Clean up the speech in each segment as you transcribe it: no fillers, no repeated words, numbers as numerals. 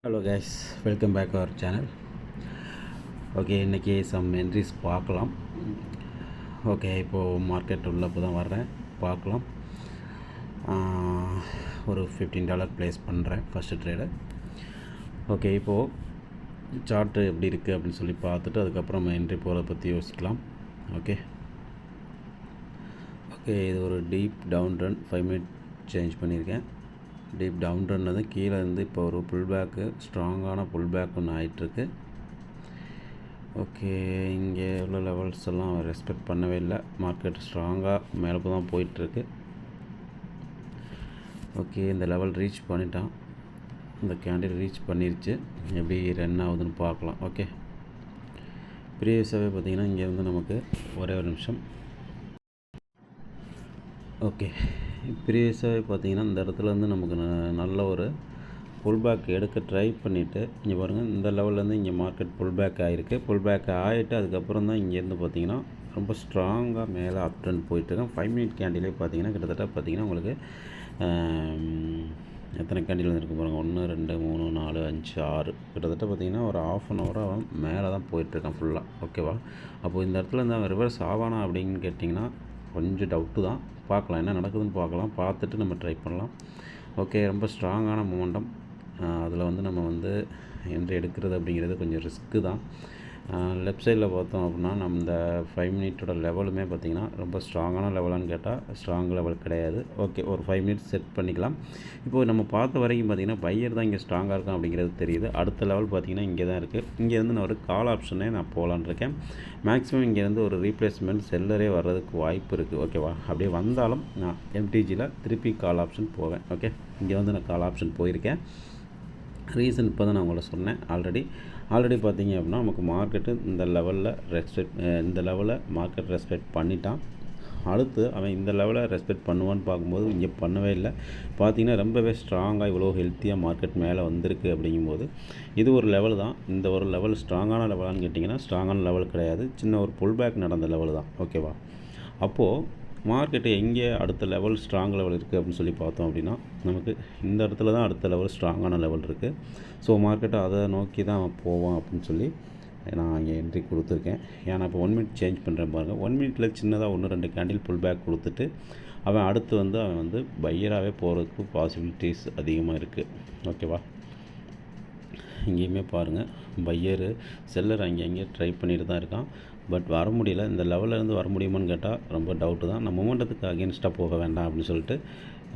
Hello guys, welcome back our channel. Okay, இன்றைக்கி some entries பார்க்கலாம். Okay, இப்போது market உள்ள இப்போ தான் வர்றேன், பார்க்கலாம். ஒரு $15 ப்ளேஸ் பண்ணுறேன் ஃபஸ்ட்டு ட்ரேடு. ஓகே, இப்போது சார்ட்டு எப்படி இருக்குது அப்படின்னு சொல்லி பார்த்துட்டு அதுக்கப்புறம் நம்ம என்ட்ரி போகிறத பற்றி யோசிக்கலாம். ஓகே, இது ஒரு deep down run 5 minute change பண்ணியிருக்கேன். டீப் டவுன் ரன் கீழே இருந்து இப்போ ஒரு புல் பேக்கு, ஸ்ட்ராங்கான புல் பேக் ஒன்று ஆகிட்டுருக்கு. ஓகே, இங்கே உள்ள லெவல்ஸ் எல்லாம் ரெஸ்பெக்ட் பண்ணவே இல்லை. மார்க்கெட் ஸ்ட்ராங்காக மேலே தான் போயிட்டுருக்கு. ஓகே, இந்த லெவல் ரீச் பண்ணிட்டான், இந்த கேண்டில் ரீச் பண்ணிருச்சு. எப்படி ரன் ஆகுதுன்னு பார்க்கலாம். ஓகே, ப்ரீவியஸாகவே பார்த்திங்கன்னா இங்கே வந்து நமக்கு ஒரே ஒரு நிமிஷம். ஓகே, ப்ரீவியஸாகவே பார்த்திங்கன்னா இந்த இடத்துல வந்து நமக்கு நல்ல ஒரு புல் பேக் எடுக்க ட்ரை பண்ணிவிட்டு இங்கே பாருங்கள், இந்த லெவல்லேருந்து இங்கே மார்க்கெட் புல் பேக் ஆகிருக்கு. புல் பேக் ஆகிட்டு அதுக்கப்புறம் தான் இங்கேருந்து பார்த்திங்கன்னா ரொம்ப ஸ்ட்ராங்காக மேலே அப் ட்ரெண்ட் போயிட்டுருக்கேன். 5 மினிட் கேண்டிலே பார்த்திங்கன்னா கிட்டத்தட்ட பார்த்திங்கன்னா உங்களுக்கு எத்தனை கேண்டில் வந்துருக்கு பாருங்கள், 1 2 3 4 5 6 கிட்டத்தட்ட பார்த்திங்கன்னா ஒரு ½ அன் ஹவராக அவன் மேலே தான் போயிட்டுருக்கான் ஃபுல்லாக. ஓகேவா? அப்போது இந்த இடத்துல இந்த ரிவர்ஸ் ஆவானா அப்படின்னு கேட்டிங்கன்னா கொஞ்சம் டவுட்டு தான். பார்க்கலாம், என்ன நடக்குதுன்னு பார்க்கலாம், பார்த்துட்டு நம்ம ட்ரை பண்ணலாம். ஓகே, ரொம்ப ஸ்ட்ராங்கான மூமெண்டம். அதில் வந்து நம்ம வந்து என்ட்ரி எடுக்கிறது அப்படிங்கிறது கொஞ்சம் ரிஸ்க்கு தான். லெஃப்ட் சைடில் பார்த்தோம் அப்படின்னா நம்ம இந்த 5 மினிட்டோட லெவலுமே பார்த்திங்கன்னா ரொம்ப ஸ்ட்ராங்கான லெவலான்னு கேட்டால் ஸ்ட்ராங் லெவல் கிடையாது. ஓகே, ஒரு 5 மினிட்ஸ் செட் பண்ணிக்கலாம். இப்போது நம்ம பார்த்த வரைக்கும் பார்த்திங்கன்னா பையர் தான் இங்கே ஸ்ட்ராங்காக இருக்கும் அப்படிங்கிறது தெரியுது. அடுத்த லெவல் பார்த்திங்கன்னா இங்கே தான் இருக்குது. இங்கேருந்து நான் ஒரு கால் ஆப்ஷனே நான் போகலான்னு இருக்கேன். மேக்ஸிமம் இங்கேருந்து ஒரு ரீப்ளேஸ்மெண்ட் செல்லரே வர்றதுக்கு வாய்ப்பு இருக்குது. ஓகேவா? அப்படியே வந்தாலும் நான் எம்டிஜியில் திருப்பி கால் ஆப்ஷன் போவேன். ஓகே, இங்கே வந்து நான் கால் ஆப்ஷன் போயிருக்கேன். ரீசன் இப்போ தான் நான் உங்களை சொன்னேன். ஆல்ரெடி பார்த்தீங்க அப்படின்னா நமக்கு மார்க்கெட்டு இந்த லெவலில் மார்க்கெட் ரெஸ்பெக்ட் பண்ணிட்டான். அடுத்து அவன் இந்த லெவலில் ரெஸ்பெக்ட் பண்ணுவான்னு பார்க்கும்போது இங்கே பண்ணவே இல்லை. பார்த்திங்கன்னா ரொம்பவே ஸ்ட்ராங்காக இவ்வளோ ஹெல்த்தியாக மார்க்கெட் மேலே வந்திருக்கு. அப்படிங்கும்போது இது ஒரு லெவல் தான். இந்த ஒரு லெவல் ஸ்ட்ராங்கான லெவலான்னு கேட்டிங்கன்னா ஸ்ட்ராங்கான லெவல் கிடையாது, சின்ன ஒரு புல் பேக் நடந்த லெவல் தான். ஓகேவா? அப்போது மார்க்கெட்டு எங்கே அடுத்த லெவல் ஸ்ட்ராங் லெவல் இருக்குது அப்படின்னு சொல்லி பார்த்தோம் அப்படின்னா நமக்கு இந்த இடத்துல தான் அடுத்த லெவல் ஸ்ட்ராங்கான லெவல் இருக்குது. ஸோ மார்க்கெட்டை அதை நோக்கி தான் அவன் போவான் அப்படின்னு சொல்லி நான் இங்கே என்ட்ரி கொடுத்துருக்கேன். ஏன்னா இப்போ 1 மினிட் சேஞ்ச் பண்ணுறேன் பாருங்கள். 1 மினிட்டில் சின்னதாக 1-2 கேண்டில் புல் பேக் கொடுத்துட்டு அவன் அடுத்து அவன் வந்து பையராகவே போகிறதுக்கு பாசிபிலிட்டிஸ் அதிகமாக இருக்குது. ஓகேவா? இங்கேயுமே பாருங்கள், பையரு செல்லர் அங்கேயே ட்ரை பண்ணிட்டு தான் இருக்கான். பட் வர முடியல. இந்த லெவலிலேருந்து வர முடியுமான்னு கேட்டால் ரொம்ப டவுட்டு தான். நான் மொமெண்டத்துக்கு அகேன்ஸ்டாக போக வேண்டாம் அப்படின்னு சொல்லிட்டு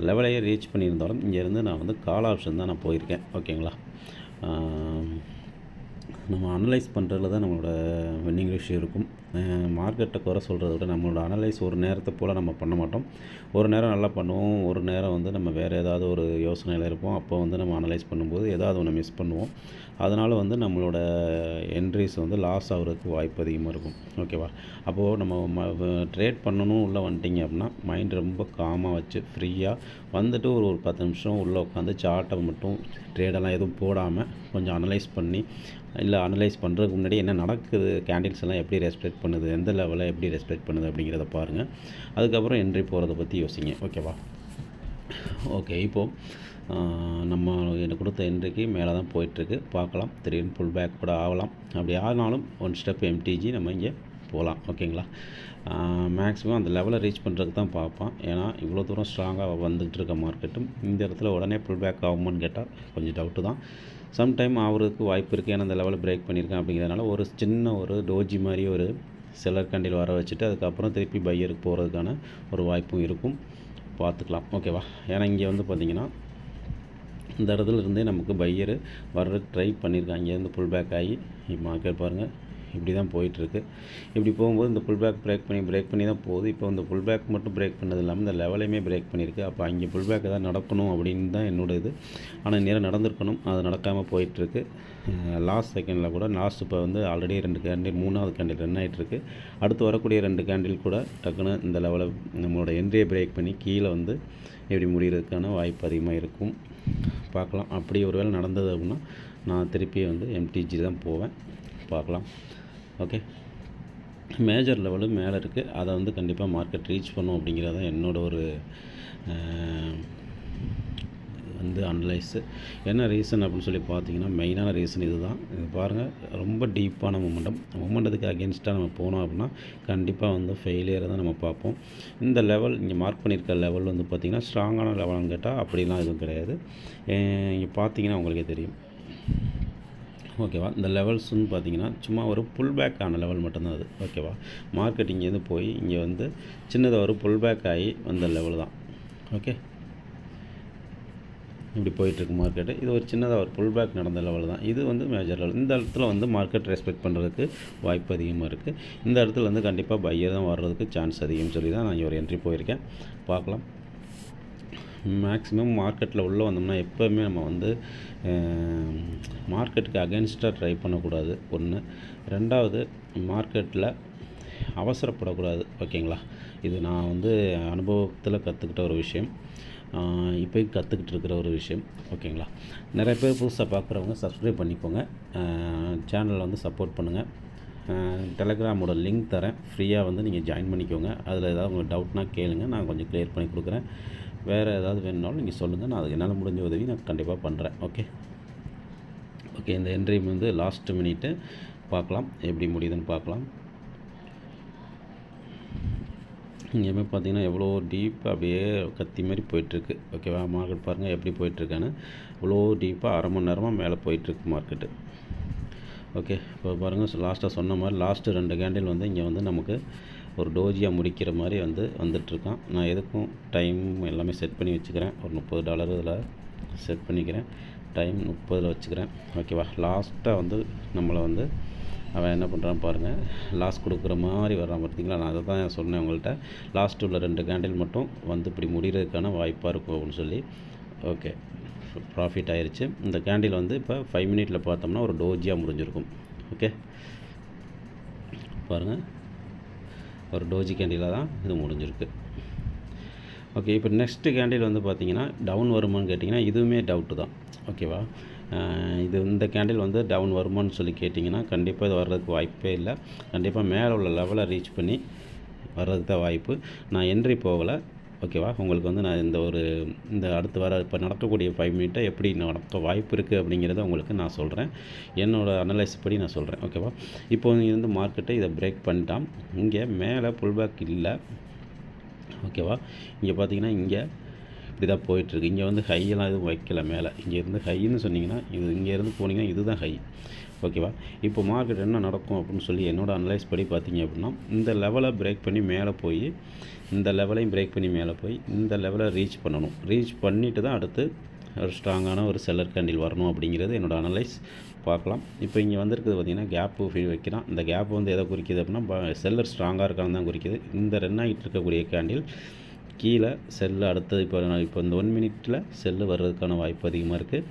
லெவலையே ரீச் பண்ணியிருந்தாலும் இங்கேருந்து நான் வந்து கால் ஆப்ஷன் தான் நான் போயிருக்கேன். ஓகேங்களா? நம்ம அனலைஸ் பண்ணுறதுல தான் நம்மளோட வின்னிங் ரேஷியோ இருக்கும். மார்க்கெட்டை குறை சொல்கிறத விட நம்மளோட அனலைஸ் ஒரு நேரத்தை போல் நம்ம பண்ண மாட்டோம். ஒரு நேரம் நல்லா பண்ணுவோம், ஒரு நேரம் வந்து நம்ம வேறு ஏதாவது ஒரு யோசனையில் இருப்போம். அப்போ வந்து நம்ம அனலைஸ் பண்ணும்போது ஏதாவது ஒன்று மிஸ் பண்ணுவோம். அதனால் வந்து நம்மளோட என்ட்ரிஸ் வந்து லாஸ் ஆகிறதுக்கு வாய்ப்பு அதிகமாக இருக்கும். ஓகேவா? அப்போது நம்ம ட்ரேட் பண்ணணும் உள்ளே வந்துட்டிங்க அப்படின்னா மைண்ட் ரொம்ப காமாக வச்சு ஃப்ரீயாக வந்துட்டு ஒரு 10 நிமிஷம் உள்ளே உட்காந்து சார்ட்டை மட்டும் ட்ரேடெல்லாம் எதுவும் போடாமல் கொஞ்சம் அனலைஸ் பண்ணி, இல்லை அனலைஸ் பண்ணுறதுக்கு முன்னாடி என்ன நடக்குது, கேண்டில்ஸ் எல்லாம் எப்படி ரெஸ்பெக்ட் பண்ணுது, எந்த லெவலில் எப்படி ரெஸ்பெக்ட் பண்ணுது அப்படிங்கிறத பாருங்கள். அதுக்கப்புறம் என்ட்ரி போகிறத பற்றி யோசிங்க. ஓகேவா? ஓகே, இப்போது நம்ம எனக்கு கொடுத்த என்ட்ரிக்கு மேலே தான் போயிட்டுருக்கு. பார்க்கலாம், திடீர்னு புல் பேக் கூட ஆகலாம். அப்படி ஆனாலும் 1 ஸ்டெப் எம்டிஜி நம்ம இங்கே போகலாம். ஓகேங்களா? மேக்ஸிமம் அந்த லெவலை ரீச் பண்ணுறதுக்கு தான் பார்ப்பான். ஏன்னா இவ்வளோ தூரம் ஸ்ட்ராங்காக வந்துகிட்டு இருக்க மார்க்கெட்டும் இந்த இடத்துல உடனே புல் பேக் ஆகுமான்னு கேட்டால் கொஞ்சம் டவுட்டு தான். சம்டைம் ஆகிறதுக்கு வாய்ப்பு இருக்குது. ஏன்னா அந்த லெவலை பிரேக் பண்ணியிருக்கேன் அப்படிங்கிறதுனால ஒரு சின்ன ஒரு டோஜி மாதிரி ஒரு செல்லர் கேண்டில் வர வச்சுட்டு அதுக்கப்புறம் திருப்பி பையருக்கு போகிறதுக்கான ஒரு வாய்ப்பும் இருக்கும். பார்த்துக்கலாம். ஓகேவா? ஏன்னா இங்கே வந்து பார்த்திங்கன்னா இந்த இடத்துல இருந்தே நமக்கு பையரு வர்றதுக்கு ட்ரை பண்ணியிருக்காங்க. இங்கேருந்து புல் பேக் ஆகி மார்க்கெட் பாருங்கள் இப்படி தான் போயிட்டுருக்கு. இப்படி போகும்போது இந்த புல் பேக் பிரேக் பண்ணி தான் போகுது. இப்போ இந்த புல் பேக் மட்டும் பிரேக் பண்ணது இல்லாமல் இந்த லெவலையுமே பிரேக் பண்ணியிருக்கு. அப்போ அங்கே புல் பேக் தான் நடக்கணும் அப்படின்னு தான் என்னோடய இது. ஆனால் நேரம் நடந்திருக்கணும், அது நடக்காமல் போயிட்டுருக்கு. லாஸ்ட் செகண்டில் கூட இப்போ வந்து ஆல்ரெடி 2 கேண்டில், 3வது கேண்டில் ரன் ஆகிட்டுருக்கு. அடுத்து வரக்கூடிய 2 கேண்டில் கூட டக்குன்னு இந்த லெவலை நம்மளோட என்ட்ரியை பிரேக் பண்ணி கீழே வந்து எப்படி முடிகிறதுக்கான வாய்ப்பு அதிகமாக இருக்கும். பார்க்கலாம். அப்படி ஒரு வேளை நடந்தது அப்படின்னா நான் திருப்பி வந்து எம்டிஜி தான் போவேன். பார்க்கலாம். ஓகே, மேஜர் லெவலு மேலே இருக்குது. அதை வந்து கண்டிப்பாக மார்க்கெட் ரீச் பண்ணும் அப்படிங்கிறது தான் என்னோட ஒரு வந்து அனலைஸு. என்ன ரீசன் அப்படின்னு சொல்லி பார்த்தீங்கன்னா, மெயினான ரீசன் இது தான். இது பாருங்கள், ரொம்ப டீப்பான மொமெண்டத்துக்கு அகென்ஸ்டாக நம்ம போனோம் அப்படின்னா கண்டிப்பாக வந்து ஃபெயிலியரை தான் நம்ம பார்ப்போம். இந்த லெவல் இங்கே மார்க் பண்ணியிருக்க லெவல் வந்து பார்த்திங்கன்னா ஸ்ட்ராங்கான லெவல்னு கேட்டால் அப்படிலாம் எதுவும் கிடையாது. இங்கே பார்த்தீங்கன்னா உங்களுக்கே தெரியும். ஓகேவா, இந்த லெவல்ஸ்ன்னு பார்த்தீங்கன்னா சும்மா ஒரு புல் பேக் ஆன லெவல் மட்டும்தான் அது. ஓகேவா, மார்க்கெட் இங்கேருந்து போய் இங்கே வந்து சின்னதாக ஒரு புல் பேக் ஆகி வந்த லெவல் தான். ஓகே, இப்படி போயிட்டுருக்கு மார்க்கெட்டு. இது ஒரு சின்னதாக ஒரு புல் பேக் நடந்த லெவல் தான். இது வந்து மேஜர் லெவல். இந்த இடத்துல வந்து மார்க்கெட் ரெஸ்பெக்ட் பண்ணுறதுக்கு வாய்ப்பு அதிகமாக இருக்குது. இந்த இடத்துல வந்து கண்டிப்பாக பையர் தான் வர்றதுக்கு சான்ஸ் அதிகம்னு சொல்லி தான் நான் இங்கே ஒரு என்ட்ரி போயிருக்கேன். பார்க்கலாம். மேக்ஸிமம் மார்க்கெட்டில் உள்ளே வந்தோம்னா எப்போவுமே நம்ம வந்து மார்க்கெட்டுக்கு அகென்ஸ்டாக ட்ரை பண்ணக்கூடாது. ஒன்று. ரெண்டாவது, மார்க்கெட்டில் அவசரப்படக்கூடாது. ஓகேங்களா, இது நான் வந்து அனுபவத்தில் கற்றுக்கிட்ட ஒரு விஷயம், இப்போயும் கற்றுக்கிட்டு இருக்கிற ஒரு விஷயம். ஓகேங்களா, நிறைய பேர் புதுசாக பார்க்குறவங்க சப்ஸ்கிரைப் பண்ணிக்கோங்க, சேனலில் வந்து சப்போர்ட் பண்ணுங்கள். டெலகிராமோட லிங்க் தரேன், ஃப்ரீயாக வந்து நீங்கள் ஜாயின் பண்ணிக்கோங்க. அதில் ஏதாவது உங்களுக்கு டவுட்னால் கேளுங்க, நான் கொஞ்சம் க்ளியர் பண்ணி கொடுக்குறேன். வேறு ஏதாவது வேணுனாலும் நீங்கள் சொல்லுங்கள், நான் அதுக்கு என்னால் முடிஞ்ச உதவி நான் கண்டிப்பாக பண்ணுறேன். ஓகே, இந்த என்ட்ரி வந்து லாஸ்ட் மினிட்டு பார்க்கலாம், எப்படி முடியுதுன்னு பார்க்கலாம். இங்கேயுமே பார்த்தீங்கன்னா எவ்வளோ டீப்பாக அப்படியே கத்தி மாதிரி போயிட்டுருக்கு. ஓகேவா, மார்க்கெட் பாருங்கள் எப்படி போயிட்டுருக்கான்னு. இவ்வளோ டீப்பாக அரை மணி நேரமாக மேலே போயிட்டுருக்கு மார்க்கெட்டு. ஓகே, இப்போ பாருங்கள், லாஸ்ட்டாக சொன்ன மாதிரி லாஸ்ட்டு 2 கேண்டில் வந்து இங்கே வந்து நமக்கு ஒரு டோஜியாக முடிக்கிற மாதிரி வந்துட்டுருக்கான். நான் எதுக்கும் டைம் எல்லாமே செட் பண்ணி வச்சுக்கிறேன். ஒரு $30 இதில் செட் பண்ணிக்கிறேன். டைம் 30 வச்சுக்கிறேன். ஓகேவா, லாஸ்ட்டாக வந்து நம்மளை வந்து அவன் என்ன பண்ணுறான்னு பாருங்கள், லாஸ் கொடுக்குற மாதிரி வர்றான் பார்த்தீங்களா. நான் அதை தான் சொன்னேன் உங்கள்கிட்ட, லாஸ்ட்டு உள்ள 2 கேண்டில் மட்டும் வந்து இப்படி முடிகிறதுக்கான வாய்ப்பாக இருக்கும் அப்படின்னு சொல்லி. ஓகே, ப்ராஃபிட் ஆயிடுச்சு. இந்த கேண்டில் வந்து இப்போ 5 மினிட்டில் பார்த்தோம்னா ஒரு டோஜியாக முடிஞ்சிருக்கும். ஓகே, பாருங்கள், ஒரு டோஜி கேண்டிலாக தான் இது முடிஞ்சிருக்கு. ஓகே, இப்போ நெக்ஸ்ட்டு கேண்டில் வந்து பார்த்திங்கன்னா டவுன் வருமானு கேட்டிங்கன்னா இதுவுமே டவுட்டு தான். ஓகேவா, இந்த கேண்டில் வந்து டவுன் வருமானு சொல்லி கேட்டிங்கன்னா கண்டிப்பாக இது வர்றதுக்கு வாய்ப்பே இல்லை. கண்டிப்பாக மேலே உள்ள லெவலை ரீச் பண்ணி வர்றதுக்கு தான் வாய்ப்பு. நான் என்ட்ரி போகலை. ஓகேவா, உங்களுக்கு வந்து நான் இந்த அடுத்து வர இப்போ நடக்கக்கூடிய 5 மினிட்டை எப்படி நடக்க வாய்ப்பு இருக்குது அப்படிங்கிறத உங்களுக்கு நான் சொல்கிறேன். என்னோடய அனலைஸ் படி நான் சொல்கிறேன். ஓகேவா, இப்போ இருந்து மார்க்கெட்டை இதை பிரேக் பண்ணிட்டான். இங்கே மேலே புல்பேக் இல்லை. ஓகேவா, இங்கே பார்த்தீங்கன்னா இங்கே இப்படி தான் போயிட்டுருக்கு. இங்கே வந்து ஹையெல்லாம் எதுவும் வைக்கல மேலே. இங்கேருந்து ஹைன்னு சொன்னிங்கன்னா இங்கேருந்து போனீங்கன்னா இதுதான் ஹை. ஓகேவா, இப்போ மார்க்கெட் என்ன நடக்கும் அப்படின்னு சொல்லி என்னோடய அனலைஸ் படி பார்த்தீங்க அப்படின்னா இந்த லெவலை பிரேக் பண்ணி மேலே போய் இந்த லெவலையும் பிரேக் பண்ணி மேலே போய் இந்த லெவலை ரீச் பண்ணணும். ரீச் பண்ணிவிட்டு தான் அடுத்து ஒரு ஸ்ட்ராங்கான ஒரு செல்லர் கேண்டில் வரணும் அப்படிங்கிறது என்னோடய அனலைஸ். பார்க்கலாம். இப்போ இங்கே வந்திருக்குது பார்த்திங்கன்னா கேப்பு ஃபீல் வைக்கிறான். இந்த கேப் வந்து எதை குறிக்குது அப்படின்னா செல்லர் ஸ்ட்ராங்காக இருக்கான்னு தான் குறிக்குது. இந்த ரன் ஆகிட்டு இருக்கக்கூடிய கேண்டில் கீழே செல்லு அடுத்தது இப்போ இந்த 1 மினிட்டில் செல்லு வர்றதுக்கான வாய்ப்பு அதிகமாக இருக்குது.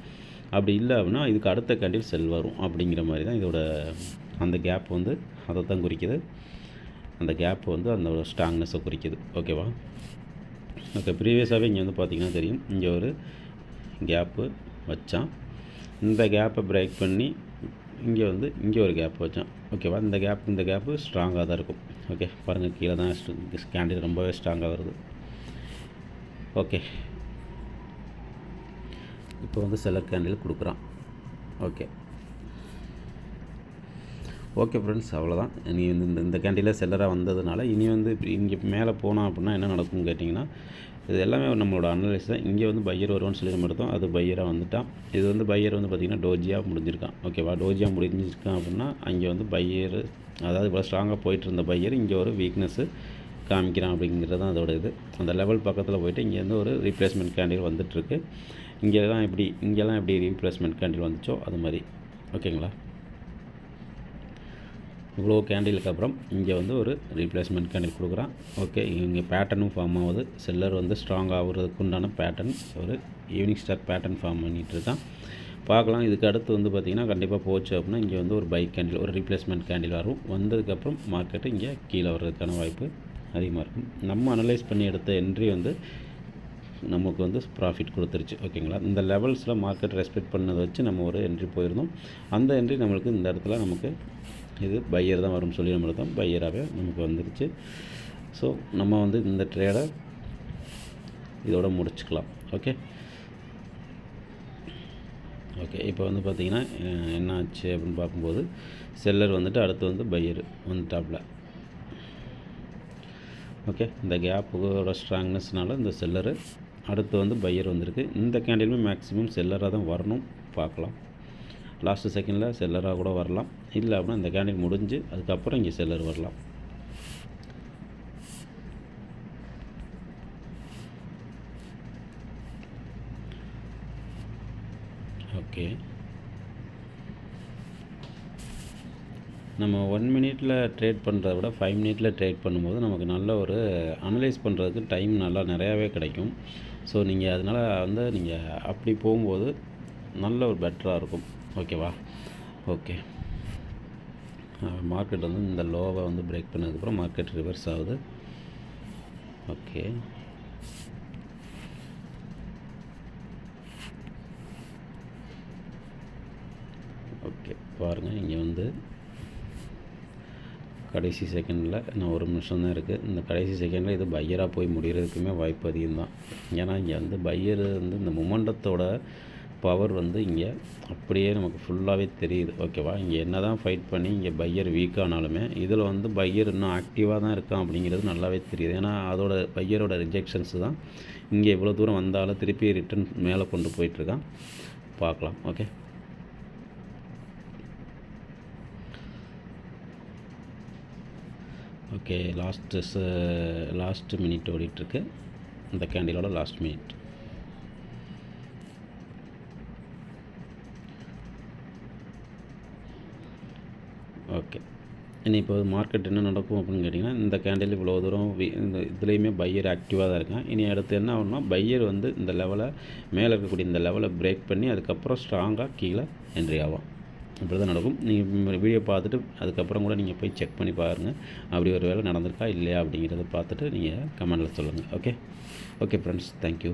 அப்படி இல்லை அப்படின்னா இதுக்கு அடுத்த கேண்டில் செல் வரும் அப்படிங்கிற மாதிரி தான் இதோட அந்த கேப் வந்து அதை தான் குறிக்குது. அந்த கேப் வந்து அந்த ஸ்ட்ராங்னஸை குறிக்குது. ஓகேவா, ஓகே, ப்ரீவியஸாகவே இங்கே வந்து பார்த்திங்கன்னா தெரியும், இங்கே ஒரு கேப்பு வச்சான். இந்த கேப்பை பிரேக் பண்ணி இங்கே ஒரு கேப் வச்சான். ஓகேவா, இந்த கேப்பு ஸ்ட்ராங்காக தான் இருக்கும். ஓகே, பாருங்கள், கீழே தான் கேண்டில் ரொம்பவே ஸ்ட்ராங்காக வருது. ஓகே, இப்போ வந்து செல்லர் கேண்டில் கொடுக்குறான். ஓகே ஃப்ரெண்ட்ஸ், அவ்வளோதான். இனி வந்து இந்த கேண்டிலில் செல்லராக வந்ததுனால இனி வந்து இங்கே மேலே போனோம் அப்படின்னா என்ன நடக்கும்னு கேட்டிங்கன்னா இது எல்லாமே நம்மளோட அனலைஸ் தான். இங்கே வந்து பையர் வருவான்னு சொல்லி நம்ம எடுத்தோம், அது பையராக வந்துட்டான். இது வந்து பையர் வந்து பார்த்திங்கன்னா டோஜியாக முடிஞ்சிருக்கான். ஓகேவா, டோஜியாக முடிஞ்சிருக்கான் அப்படின்னா அங்கே வந்து பையர், அதாவது இவ்வளோ ஸ்ட்ராங்காக போயிட்டு இருந்த பையர் இங்கே ஒரு வீக்னஸ்ஸு காமிக்கிறான் அப்படிங்கிறது தான் அதோட இது. அந்த லெவல் பக்கத்தில் போய்ட்டு இங்கேருந்து ஒரு ரீப்ளேஸ்மெண்ட் கேண்டில் வந்துட்டுருக்கு. இங்கெல்லாம் எப்படி ரீப்ளேஸ்மெண்ட் கேண்டில் வந்துச்சோ அது மாதிரி. ஓகேங்களா, இவ்வளோ கேண்டிலுக்கு அப்புறம் இங்கே வந்து ஒரு ரீப்ளேஸ்மெண்ட் கேண்டில் கொடுக்குறான். ஓகே, இங்கே பேட்டர்னும் ஃபார்ம் ஆகுது. செல்லர் வந்து ஸ்ட்ராங் ஆகுறதுக்கு உண்டான பேட்டர்ன், ஒரு ஈவினிங் ஸ்டார் பேட்டர்ன் ஃபார்ம் பண்ணிகிட்ருக்கான். பார்க்கலாம். இதுக்கு அடுத்து வந்து பார்த்திங்கன்னா கண்டிப்பாக போச்சு அப்படின்னா இங்கே வந்து ஒரு பை கேண்டில், ஒரு ரீப்ளேஸ்மெண்ட் கேண்டில் வரும். வந்ததுக்கப்புறம் மார்க்கெட்டு இங்கே கீழே வர்றதுக்கான வாய்ப்பு அதிகமாக இருக்கும். நம்ம அனலைஸ் பண்ணி எடுத்த என்ட்ரி வந்து நமக்கு வந்து ப்ராஃபிட் கொடுத்துருச்சு. ஓகேங்களா, இந்த லெவல்ஸில் மார்க்கெட் ரெஸ்பெக்ட் பண்ணதை வச்சு நம்ம ஒரு என்ட்ரி போயிருந்தோம். அந்த என்ட்ரி நம்மளுக்கு இந்த இடத்துல நமக்கு இது பையர் தான் வரும்னு சொல்லி நம்ம எடுத்தோம், பையராகவே நமக்கு வந்துருச்சு. ஸோ நம்ம வந்து இந்த ட்ரேடை இதோட முடிச்சுக்கலாம். Okay, okay. இப்போ வந்து பார்த்திங்கன்னா என்ன ஆச்சு அப்படின்னு பார்க்கும்போது செல்லர் வந்துட்டு அடுத்து வந்து பையர் வந்துட்டாப்புல. ஓகே. இந்த கேப்போட ஸ்ட்ராங்னஸ்னால இந்த செல்லரு அடுத்து வந்து பையர் வந்திருக்கு. இந்த கேண்டிலுமே மேக்ஸிமம் செல்லராக தான் வரணும், பார்க்கலாம். லாஸ்ட்டு செகண்டில் செல்லராக கூட வரலாம், இல்லை அப்படின்னா இந்த கேண்டில் முடிஞ்சு அதுக்கப்புறம் இங்கே செல்லர் வரலாம். ஓகே. நம்ம 1 மினிட்டில் ட்ரேட் பண்ணுறத விட 5 மினிட்டில் ட்ரேட் பண்ணும்போது நமக்கு நல்ல ஒரு அனலைஸ் பண்ணுறதுக்கு டைம் நல்லா நிறையாவே கிடைக்கும். ஸோ நீங்கள் அதனால் வந்து நீங்கள் அப்படி போகும்போது நல்ல ஒரு பெட்டராக இருக்கும். ஓகேவா? ஓகே. மார்க்கெட் வந்து இந்த லோவை வந்து பிரேக் பண்ணதுக்கப்புறம் மார்க்கெட் ரிவர்ஸ் ஆகுது. ஓகே. ஓகே, பாருங்கள். இங்கே வந்து கடைசி செகண்டில் இன்னும் 1 நிமிஷம் தான் இருக்குது. இந்த கடைசி செகண்டில் இது பையராக போய் முடிகிறதுக்குமே வாய்ப்பு அதிகம் தான். ஏன்னா இங்கே வந்து பையர் வந்து இந்த மொமெண்டத்தோட பவர் வந்து இங்கே அப்படியே நமக்கு ஃபுல்லாகவே தெரியுது. ஓகேவா? இங்கே என்ன தான் ஃபைட் பண்ணி இங்கே பையர் வீக்கானாலுமே இதில் வந்து பையர் இன்னும் ஆக்டிவாக தான் இருக்கான் அப்படிங்கிறது நல்லாவே தெரியுது. ஏன்னா அதோட பையரோட ரிஜெக்ஷன்ஸ் தான் இங்கே இவ்வளோ தூரம் வந்தாலும் திருப்பி ரிட்டன் மேலே கொண்டு போயிட்டுருக்கான். பார்க்கலாம். ஓகே. ஓகே. லாஸ்ட்டு மினிட் ஓடிட்டுருக்கு. இந்த கேண்டிலோட லாஸ்ட் மினிட். ஓகே. இனி இப்போ மார்க்கெட் என்ன நடக்கும் அப்படின்னு கேட்டிங்கன்னா, இந்த கேண்டில் இவ்வளோ தூரம் இந்த இதுலேயுமே பையர் ஆக்டிவாக தான் இருக்கான். இனி அடுத்து என்ன ஆகும்னா பையர் வந்து இந்த லெவலை மேலே இருக்கக்கூடிய இந்த லெவலை பிரேக் பண்ணி அதுக்கப்புறம் ஸ்ட்ராங்காக கீழே என்ட்ரி ஆகும். இப்படி தான் நடக்கும். நீங்கள் வீடியோ பார்த்துட்டு அதுக்கப்புறம் கூட நீங்கள் போய் செக் பண்ணி பாருங்கள். அப்படி ஒரு வேளை நடந்திருக்கா இல்லையா அப்படிங்கிறத பார்த்துட்டு நீங்கள் கமெண்டில் சொல்லுங்கள். ஓகே. Okay friends, thank you.